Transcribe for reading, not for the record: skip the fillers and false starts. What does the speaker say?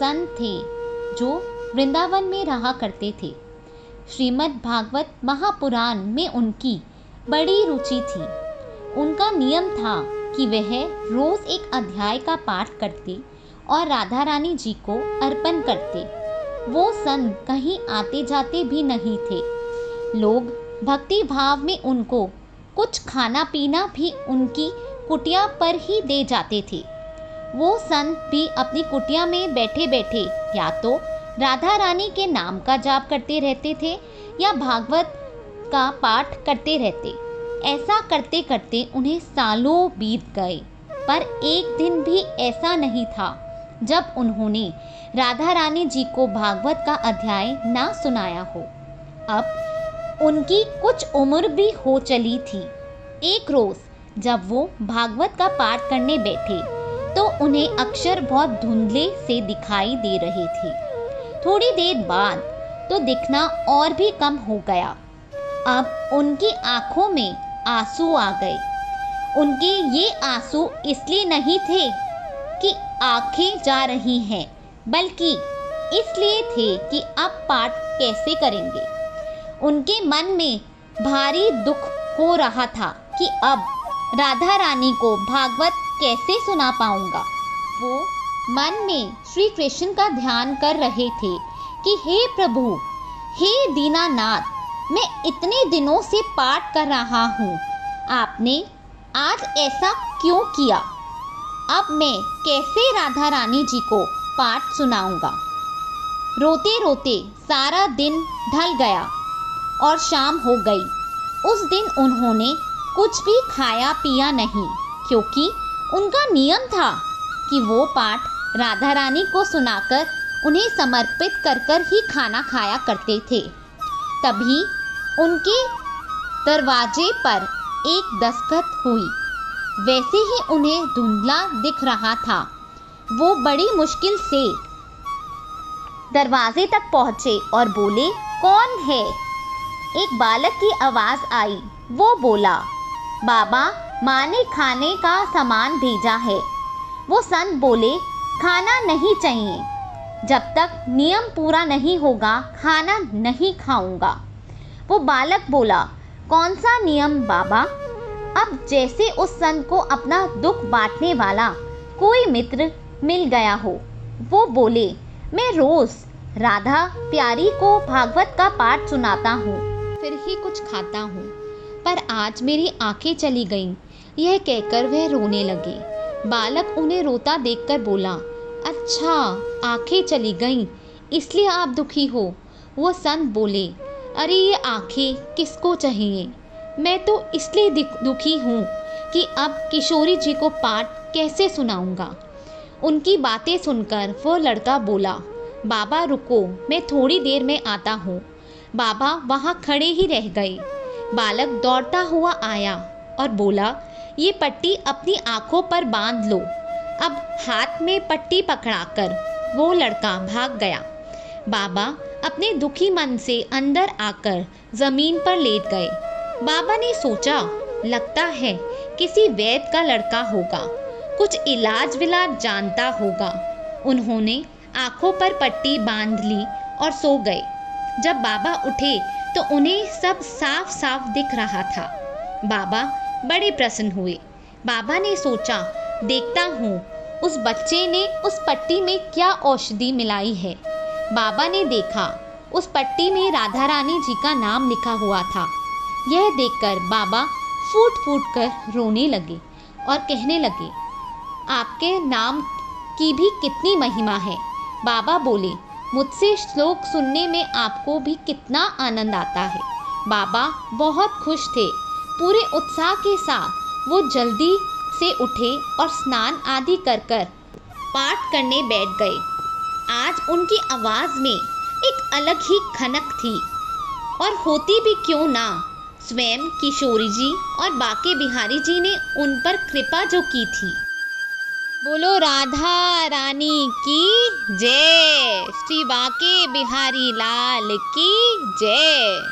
संत थे जो वृंदावन में रहा करते थे। श्रीमद् भागवत महापुराण में उनकी बड़ी रुचि थी। उनका नियम था कि वह रोज एक अध्याय का पाठ करते और राधा रानी जी को अर्पण करते। वो संत कहीं आते जाते भी नहीं थे। लोग भक्ति भाव में उनको कुछ खाना पीना भी उनकी कुटिया पर ही दे जाते थे। वो संत भी अपनी कुटिया में बैठे बैठे या तो राधा रानी के नाम का जाप करते रहते थे या भागवत का पाठ करते रहते। ऐसा करते करते उन्हें सालों बीत गए, पर एक दिन भी ऐसा नहीं था जब उन्होंने राधा रानी जी को भागवत का अध्याय ना सुनाया हो। अब उनकी कुछ उम्र भी हो चली थी। एक रोज जब वो भागवत का पाठ करने बैठे तो उन्हें अक्षर बहुत धुंधले से दिखाई दे रहे थे। थोड़ी देर बाद तो दिखना और भी कम हो गया। अब उनकी आंखों में आंसू आ गए। उनके ये आंसू इसलिए नहीं थे कि आंखें जा रही हैं, बल्कि इसलिए थे कि अब पाठ कैसे करेंगे। उनके मन में भारी दुख हो रहा था कि अब राधा रानी को भागवत कैसे सुना पाऊंगा। वो मन में श्री कृष्ण का ध्यान कर रहे थे कि हे प्रभु, हे दीनानाथ, मैं इतने दिनों से पाठ कर रहा हूँ, आपने आज ऐसा क्यों किया। अब मैं कैसे राधा रानी जी को पाठ सुनाऊंगा। रोते रोते सारा दिन ढल गया और शाम हो गई। उस दिन उन्होंने कुछ भी खाया पिया नहीं, क्योंकि उनका नियम था कि वो पाठ राधा रानी को सुनाकर उन्हें समर्पित कर कर ही खाना खाया करते थे। तभी उनके दरवाजे पर एक दस्तक हुई। वैसे ही उन्हें धुंधला दिख रहा था। वो बड़ी मुश्किल से दरवाजे तक पहुंचे और बोले, कौन है। एक बालक की आवाज़ आई। वो बोला, बाबा, माँ ने खाने का सामान भेजा है। वो संत बोले, खाना नहीं चाहिए, जब तक नियम पूरा नहीं होगा खाना नहीं खाऊंगा। वो बालक बोला, कौन सा नियम बाबा। अब जैसे उस संत को अपना दुख बांटने वाला कोई मित्र मिल गया हो। वो बोले, मैं रोज राधा प्यारी को भागवत का पाठ सुनाता हूँ, फिर ही कुछ खाता हूँ, पर आज मेरी आंखें चली गईं। यह कहकर वह रोने लगे। बालक उन्हें रोता देखकर बोला, अच्छा, आंखें चली गईं, इसलिए आप दुखी हो। वो संत बोले, अरे ये आंखें किसको चाहिए। मैं तो इसलिए दुखी हूँ कि अब किशोरी जी को पाठ कैसे सुनाऊंगा। उनकी बातें सुनकर वो लड़का बोला, बाबा रुको, मैं थोड़ी देर में आता हूँ। बाबा वहाँ खड़े ही रह गए। बालक दौड़ता हुआ आया और बोला, ये पट्टी अपनी आंखों पर बांध लो। अब हाथ में पट्टी पकड़ाकर वो लड़का भाग गया। बाबा अपने दुखी मन से अंदर आकर जमीन पर लेट गए। बाबा ने सोचा, लगता है किसी वैद्य का लड़का होगा, कुछ इलाज विलाज जानता होगा। उन्होंने आंखों पर पट्टी बांध ली और सो गए। जब बाबा उठे तो उन्हें सब साफ साफ दिख रहा था। बाबा बड़े प्रसन्न हुए। बाबा ने सोचा, देखता हूँ उस बच्चे ने उस पट्टी में क्या औषधि मिलाई है। बाबा ने देखा, उस पट्टी में राधा रानी जी का नाम लिखा हुआ था। यह देखकर बाबा फूट फूट कर रोने लगे और कहने लगे, आपके नाम की भी कितनी महिमा है। बाबा बोले, मुझसे श्लोक सुनने में आपको भी कितना आनंद आता है। बाबा बहुत खुश थे। पूरे उत्साह के साथ वो जल्दी से उठे और स्नान आदि कर कर पाठ करने बैठ गए। आज उनकी आवाज़ में एक अलग ही खनक थी, और होती भी क्यों ना, स्वयं किशोरी जी और बाके बिहारी जी ने उन पर कृपा जो की थी। बोलो राधा रानी की जय। श्री बाके बिहारी लाल की जय।